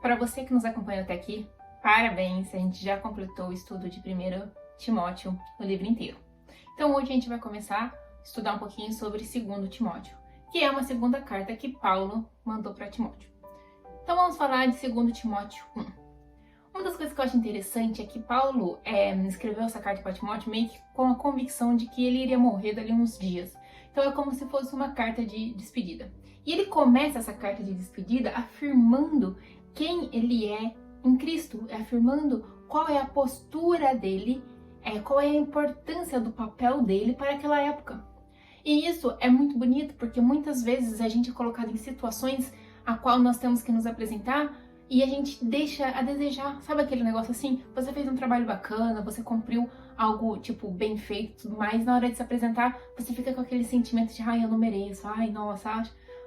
Para você que nos acompanha até aqui, parabéns, a gente já completou o estudo de 1 Timóteo, o livro inteiro. Então hoje a gente vai começar a estudar um pouquinho sobre 2 Timóteo, que é uma segunda carta que Paulo mandou para Timóteo. Então vamos falar de 2 Timóteo 1. Uma das coisas que eu acho interessante é que Paulo escreveu essa carta para Timóteo meio que com a convicção de que ele iria morrer dali uns dias. Então é como se fosse uma carta de despedida. E ele começa essa carta de despedida afirmando quem ele é em Cristo, afirmando qual é a postura dele, qual é a importância do papel dele para aquela época. E isso é muito bonito porque muitas vezes a gente é colocado em situações a qual nós temos que nos apresentar e a gente deixa a desejar. Sabe aquele negócio assim? Você fez um trabalho bacana, você cumpriu algo, tipo, bem feito e tudo mais. Na hora de se apresentar, você fica com aquele sentimento de, ai, eu não mereço, ai, nossa,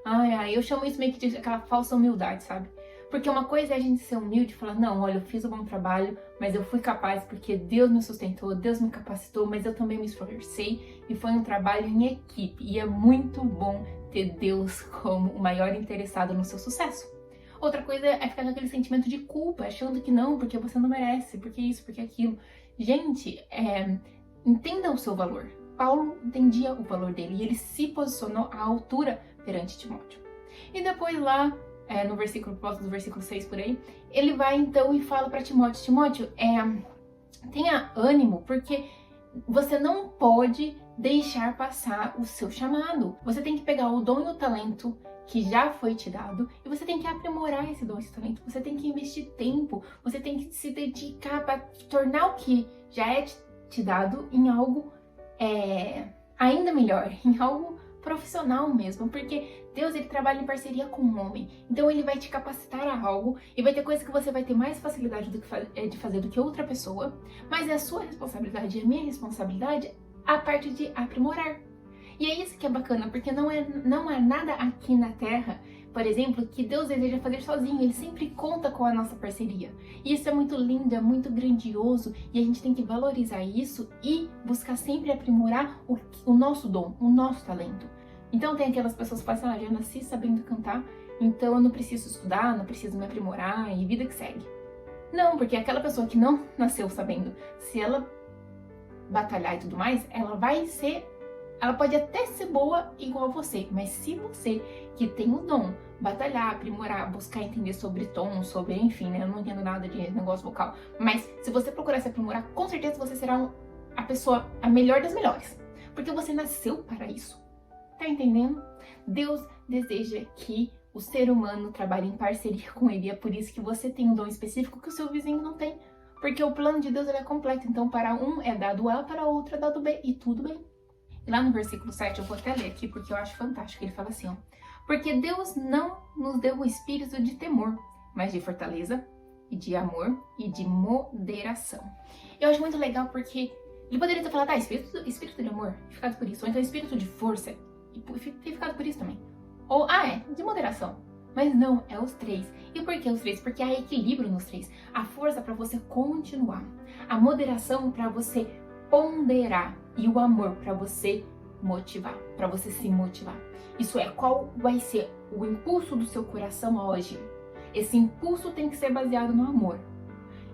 ai, eu chamo isso meio que de aquela falsa humildade, sabe? Porque uma coisa é a gente ser humilde e falar, não, olha, eu fiz um bom trabalho, mas eu fui capaz porque Deus me sustentou, Deus me capacitou, mas eu também me esforcei e foi um trabalho em equipe. E é muito bom ter Deus como o maior interessado no seu sucesso. Outra coisa é ficar com aquele sentimento de culpa, achando que não, porque você não merece, porque isso, porque aquilo. Gente, entenda o seu valor. Paulo entendia o valor dele e ele se posicionou à altura perante Timóteo. E depois lá, no versículo, próximo do versículo 6 por aí, ele vai então e fala para Timóteo, Timóteo, tenha ânimo, porque você não pode deixar passar o seu chamado. Você tem que pegar o dom e o talento que já foi te dado e você tem que aprimorar esse dom e esse talento. Você tem que investir tempo, você tem que se dedicar para tornar o que já é te dado em algo ainda melhor, em algo profissional mesmo, porque Deus ele trabalha em parceria com o homem, então ele vai te capacitar a algo e vai ter coisas que você vai ter mais facilidade de fazer do que outra pessoa, mas é a sua responsabilidade e a minha responsabilidade a parte de aprimorar. E é isso que é bacana, porque não é nada aqui na Terra, por exemplo, que Deus deseja fazer sozinho, Ele sempre conta com a nossa parceria. E isso é muito lindo, é muito grandioso, e a gente tem que valorizar isso e buscar sempre aprimorar o nosso dom, o nosso talento. Então tem aquelas pessoas que falam assim, já nasci sabendo cantar, então eu não preciso estudar, não preciso me aprimorar, e vida que segue. Não, porque aquela pessoa que não nasceu sabendo, se ela batalhar e tudo mais, ela pode até ser boa igual você, mas se você que tem o dom, batalhar, aprimorar, buscar entender sobre tom, sobre, enfim, né? Eu não entendo nada de negócio vocal, mas se você procurar se aprimorar, com certeza você será a melhor das melhores, porque você nasceu para isso. Tá entendendo? Deus deseja que o ser humano trabalhe em parceria com ele, é por isso que você tem um dom específico que o seu vizinho não tem, porque o plano de Deus ele é completo, então para um é dado A, para outro é dado B, e tudo bem. Lá no versículo 7, eu vou até ler aqui porque eu acho fantástico, ele fala assim, ó, porque Deus não nos deu o espírito de temor, mas de fortaleza, e de amor, e de moderação. Eu acho muito legal porque ele poderia ter falado, espírito de amor, ficado por isso, ou então espírito de força, e ter ficado por isso também. Ou, de moderação. Mas não, é os três. E por que os três? Porque há equilíbrio nos três. A força para você continuar, a moderação para você ponderar e o amor para você motivar, para você se motivar. Isso é, qual vai ser o impulso do seu coração hoje? Esse impulso tem que ser baseado no amor.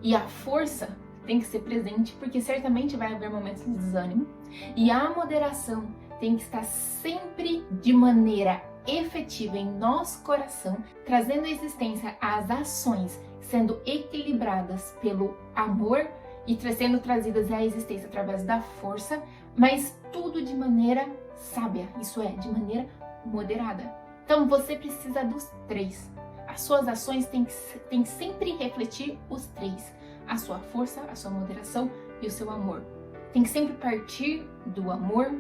E a força tem que ser presente, porque certamente vai haver momentos de desânimo. E a moderação tem que estar sempre de maneira efetiva em nosso coração, trazendo à existência as ações, sendo equilibradas pelo amor e sendo trazidas à existência através da força, mas tudo de maneira sábia, isso é, de maneira moderada. Então você precisa dos três. As suas ações têm que sempre refletir os três. A sua força, a sua moderação e o seu amor. Tem que sempre partir do amor,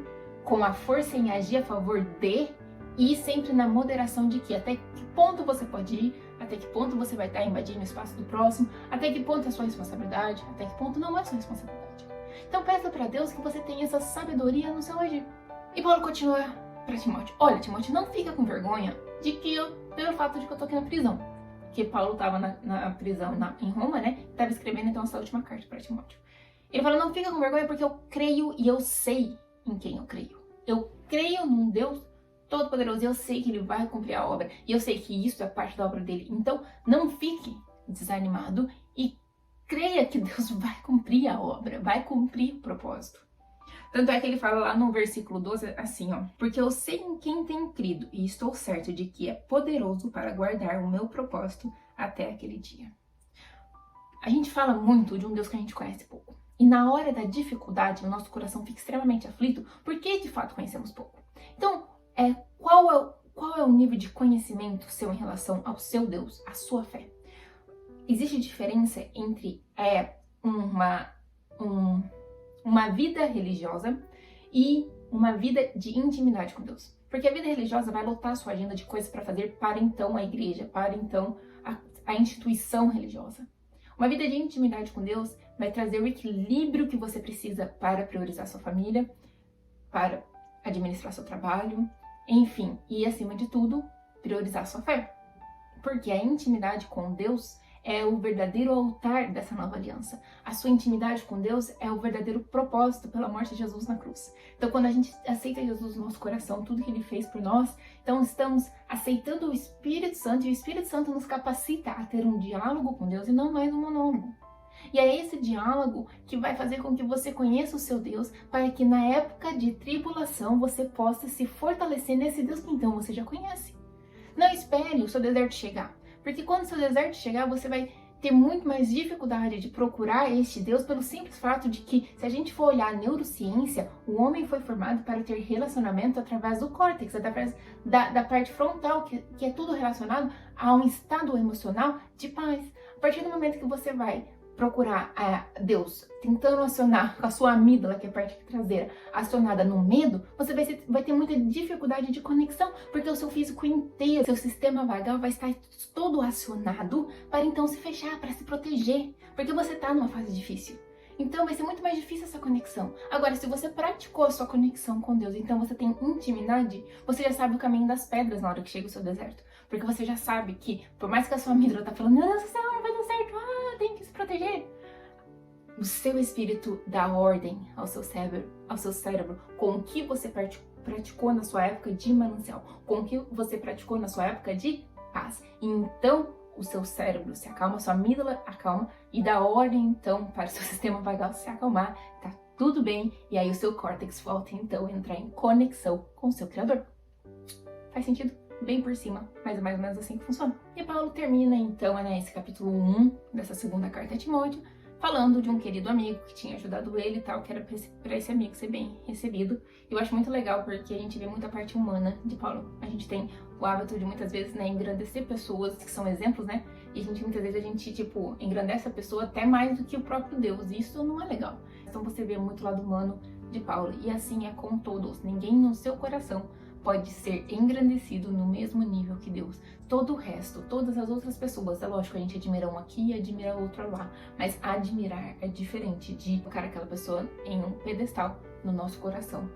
com a força em agir a favor de, e sempre na moderação de que até que ponto você pode ir, até que ponto você vai estar invadindo o espaço do próximo, até que ponto é sua responsabilidade, até que ponto não é sua responsabilidade. Então peça para Deus que você tenha essa sabedoria no seu agir. E Paulo continua para Timóteo, olha Timóteo, não fica com vergonha de que pelo fato de que eu tô aqui na prisão. Porque Paulo estava na prisão em Roma, né? Estava escrevendo então essa última carta para Timóteo. Ele fala, não fica com vergonha porque eu creio e eu sei em quem eu creio. Eu creio num Deus Todo-Poderoso e eu sei que Ele vai cumprir a obra. E eu sei que isso é parte da obra dele. Então, não fique desanimado e creia que Deus vai cumprir a obra, vai cumprir o propósito. Tanto é que ele fala lá no versículo 12 assim, ó: porque eu sei em quem tenho crido e estou certo de que é poderoso para guardar o meu propósito até aquele dia. A gente fala muito de um Deus que a gente conhece pouco. E na hora da dificuldade, o nosso coração fica extremamente aflito, porque de fato conhecemos pouco. Então, qual é o nível de conhecimento seu em relação ao seu Deus, à sua fé? Existe diferença entre uma vida religiosa e uma vida de intimidade com Deus. Porque a vida religiosa vai lotar a sua agenda de coisas para fazer para então a igreja, para então a instituição religiosa. Uma vida de intimidade com Deus vai trazer o equilíbrio que você precisa para priorizar sua família, para administrar seu trabalho, enfim, e acima de tudo, priorizar sua fé. Porque a intimidade com Deus é o verdadeiro altar dessa nova aliança. A sua intimidade com Deus é o verdadeiro propósito pela morte de Jesus na cruz. Então, quando a gente aceita Jesus no nosso coração, tudo que Ele fez por nós, então estamos aceitando o Espírito Santo, e o Espírito Santo nos capacita a ter um diálogo com Deus e não mais um monólogo. E é esse diálogo que vai fazer com que você conheça o seu Deus, para que na época de tribulação você possa se fortalecer nesse Deus que então você já conhece. Não espere o seu deserto chegar. Porque quando o seu deserto chegar, você vai ter muito mais dificuldade de procurar este Deus pelo simples fato de que, se a gente for olhar a neurociência, o homem foi formado para ter relacionamento através do córtex, através da parte frontal, que é tudo relacionado a um estado emocional de paz. A partir do momento que você vai procurar Deus tentando acionar com a sua amígdala, que é a parte traseira, acionada no medo, você vai ter muita dificuldade de conexão, porque o seu físico inteiro, seu sistema vagal vai estar todo acionado para então se fechar, para se proteger, porque você está numa fase difícil. Então vai ser muito mais difícil essa conexão. Agora, se você praticou a sua conexão com Deus, então você tem intimidade, você já sabe o caminho das pedras na hora que chega o seu deserto. Porque você já sabe que, por mais que a sua amígdala tá falando, meu Deus do céu, não vai dar certo, tem que se proteger, o seu espírito dá ordem ao seu cérebro com o que você praticou na sua época de manancial, com o que você praticou na sua época de paz. Então, o seu cérebro se acalma, a sua amígdala acalma e dá ordem, então, para o seu sistema vagal se acalmar, tá tudo bem, e aí o seu córtex volta, então, a entrar em conexão com o seu Criador. Faz sentido? Bem por cima, mas é mais ou menos assim que funciona. E Paulo termina, então, esse capítulo 1 dessa segunda carta a Timóteo, falando de um querido amigo que tinha ajudado ele e tal, que era para esse amigo ser bem recebido. Eu acho muito legal, porque a gente vê muita parte humana de Paulo. A gente tem o hábito de muitas vezes, engrandecer pessoas que são exemplos, e muitas vezes a gente, engrandece a pessoa até mais do que o próprio Deus, e isso não é legal. Então você vê muito o lado humano de Paulo, e assim é com todos. Ninguém no seu coração pode ser engrandecido no mesmo nível que Deus. Todo o resto, todas as outras pessoas, é lógico, a gente admira um aqui e admira outro lá, mas admirar é diferente de colocar aquela pessoa em um pedestal no nosso coração.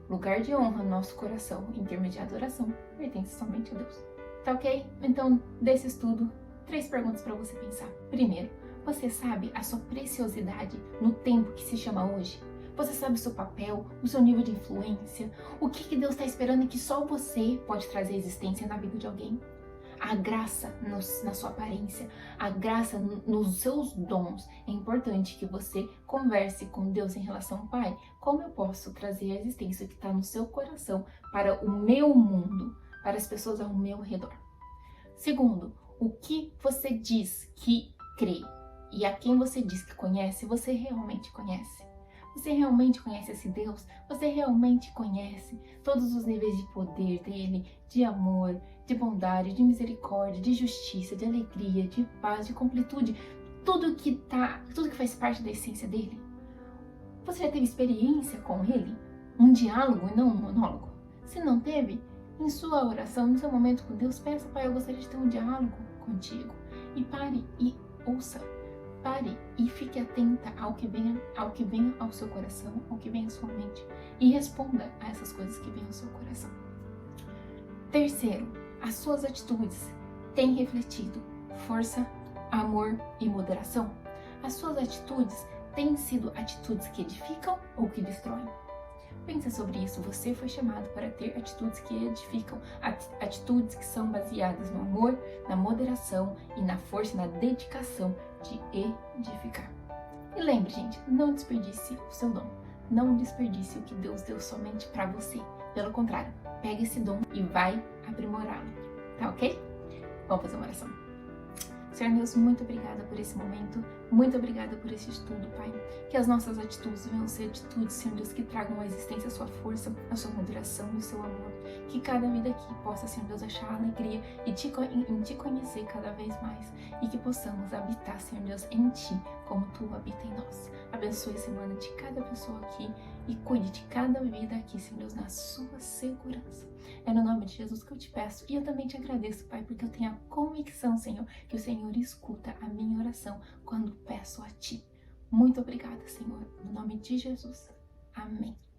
Lugar de honra no nosso coração, em termos de adoração, pertence somente a Deus. Tá ok? Então, desse estudo, 3 perguntas para você pensar. Primeiro, você sabe a sua preciosidade no tempo que se chama hoje? Você sabe o seu papel, o seu nível de influência, o que Deus está esperando e que só você pode trazer existência na vida de alguém? A graça na sua aparência, a graça nos seus dons. É importante que você converse com Deus em relação ao Pai. Como eu posso trazer a existência que está no seu coração para o meu mundo, para as pessoas ao meu redor? Segundo, o que você diz que crê e a quem você diz que conhece, você realmente conhece? Você realmente conhece esse Deus? Você realmente conhece todos os níveis de poder dele, de amor, de bondade, de misericórdia, de justiça, de alegria, de paz, de completude, tudo que faz parte da essência dele? Você já teve experiência com ele? Um diálogo e não um monólogo? Se não teve, em sua oração, no seu momento com Deus, peça: Pai, eu gostaria de ter um diálogo contigo. E pare e ouça. Pare e fique atenta ao que venha ao seu coração, ao que vem à sua mente, e responda a essas coisas que vêm ao seu coração. Terceiro, as suas atitudes têm refletido força, amor e moderação? As suas atitudes têm sido atitudes que edificam ou que destroem? Pensa sobre isso. Você foi chamado para ter atitudes que edificam, atitudes que são baseadas no amor, na moderação e na força, na dedicação de edificar. E lembre, gente, não desperdice o seu dom. Não desperdice o que Deus deu somente para você. Pelo contrário, pega esse dom e vai aprimorá-lo. Tá ok? Vamos fazer uma oração. Senhor Deus, muito obrigada por esse momento, muito obrigada por esse estudo, Pai. Que as nossas atitudes venham ser atitudes, Senhor Deus, que tragam à existência a sua força, a sua moderação e o seu amor. Que cada vida aqui possa, Senhor Deus, achar alegria e em Te conhecer cada vez mais. E que possamos habitar, Senhor Deus, em Ti, como Tu habita em nós. Abençoe a semana de cada pessoa aqui e cuide de cada vida aqui, Senhor Deus, na sua segurança. É no nome de Jesus que eu te peço e eu também te agradeço, Pai, porque eu tenho a convicção, Senhor, que o Senhor escuta a minha oração quando peço a Ti. Muito obrigada, Senhor, no nome de Jesus. Amém.